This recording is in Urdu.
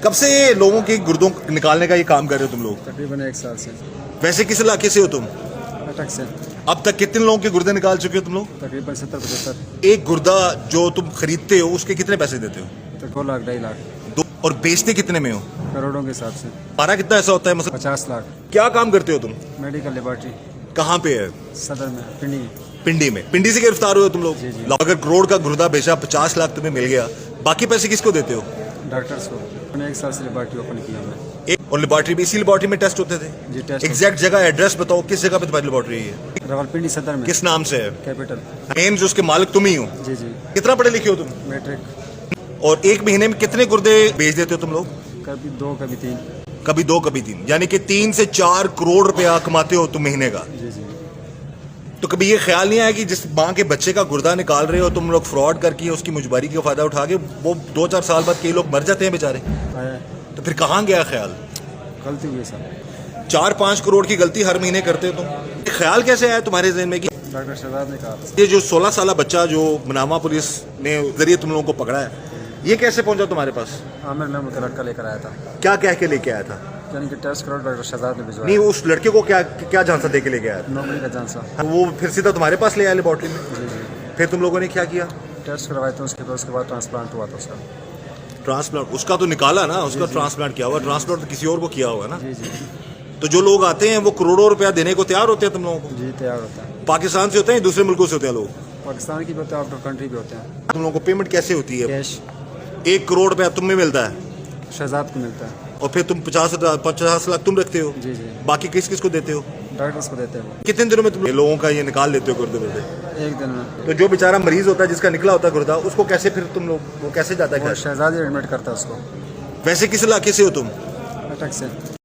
کب سے لوگوں کی گردوں نکالنے کا یہ کام کر رہے ہو تم لوگ؟ تقریباً 1 سال سے. ویسے کس علاقے سے ہو تم؟ اٹک سے. اب تک کتنے لوگوں کے گردے نکال چکے ہو تم لوگ؟ تقریباً 70-75. ایک گردہ جو تم خریدتے ہو اس کے کتنے پیسے دیتے ہو؟ 2 لاکھ 2.5 لاکھ. اور بیچتے کتنے میں ہو؟ کروڑوں کے حساب سے. ہمارا کتنا ایسا ہوتا ہے مثلا؟ 50 لاکھ. کیا کام کرتے ہو تم؟ Medical laboratory. کہاں پہ ہے؟ صدر میں پنڈی. پنڈی میں. پنڈی سے گرفتار ہوئے تم لوگ؟ جی جی. اگر کروڑ کا گردہ بیچا 50 لاکھ تمہیں مل گیا، باقی پیسے کس کو دیتے ہو؟ ڈاکٹرس کو. میں نے 1 سال سے لیبارٹری اوپن کیا میں. اور لیبارٹری بھی اسی لیبارٹری میں ٹیسٹ ہوتے تھے؟ جی ٹیسٹ. ایگزیکٹ جگہ ایڈریس بتاؤ، کس جگہ پہ تمہاری لیبارٹری ہے؟ راولپنڈی صدر میں. کس نام سے ہے؟ کیپٹل. مین جو اس کے مالک تم ہی ہو؟ جی جی. کتنا پڑھے لکھے ہو تم؟ میٹرک. اور ایک مہینے میں کتنے گردے بیچ دیتے ہو تم لوگ؟ کبھی 2 کبھی 3. کبھی 2 کبھی 3، یعنی کہ 3 سے 4 کروڑ روپیہ کماتے ہو تم مہینے کا. جی جی. تو کبھی یہ خیال نہیں آیا کہ جس ماں کے بچے کا گردہ نکال رہے ہو تم لوگ فراڈ کر کے اس کی مجبوری کا فائدہ اٹھا کے وہ 2-4 سال بعد کئی لوگ مر جاتے ہیں بیچارے؟ آیا. تو پھر کہاں گیا خیال؟ غلطی ہوئی سر. 4-5 کروڑ کی غلطی ہر مہینے کرتے ہو تم. خیال کیسے آیا تمہارے ذہن میں کہ ڈاکٹر شہزاد نے کہا تھا. یہ جو 16 سالہ بچہ جو منامہ پولیس نے ذریعے تم لوگوں کو پکڑا ہے، یہ کیسے پہنچا تمہارے پاس؟ عامر نام کا لڑکا لے کر آیا تھا. کیا کہہ کے لے کے آیا تھا؟ یعنی کہ ٹیسٹ کرو ڈاکٹر شہزاد نے بھجوایا. نہیں، اس لڑکے کو کیا جھانسا دے کے لے کے آیا تھا؟ نوکری کا جانسا. وہ پھر سیدھا تمہارے پاس لے آیا لیبارٹری میں؟ جی جی. پھر تم لوگوں نے کیا کیا؟ ٹیسٹ کروائے تھے اس کے بعد ٹرانسپلانٹ ہوا تھا اس کا. ٹرانسپلانٹ اس کا تو نکالا نا، اس کا ٹرانسپلانٹ کیا ہوا؟ ٹرانسپلانٹ تو کسی اور کو کیا ہوگا نا. جی جی. تو جو لوگ آتے ہیں وہ کروڑوں روپیہ دینے کو تیار ہوتے ہیں تم لوگوں کو؟ جی تیار ہوتا ہے. پاکستان سے ہوتے ہیں، دوسرے ملکوں سے ہوتے ہیں لوگ؟ پاکستان کی بھی ہوتے ہیں، آؤٹ آف کنٹری بھی ہوتے ہیں. تم لوگوں کو پیمنٹ کیسے ہوتی ہے؟ کیش. 1 کروڑ روپیہ تم میں ملتا ہے شہزاد کو ملتا ہے. اور پھر تم 50 لاکھ تم رکھتے ہو؟ جی جی. باقی کس کس کو دیتے ہو؟ ڈاکٹرس کو دیتے ہیں وہ. کتنے دنوں میں تم لوگوں کا یہ نکال لیتے ہو گردے وردے؟ 1 دن میں. تو جو بیچارہ مریض ہوتا ہے جس کا نکلا ہوتا ہے گردہ، اس کو کیسے پھر تم لوگ وہ کیسے جاتا ہے وہ گھر؟ شہزاد ہی ایڈمٹ کرتا ہے اس کو. ویسے کس علاقے سے ہو تم؟ اٹک سے.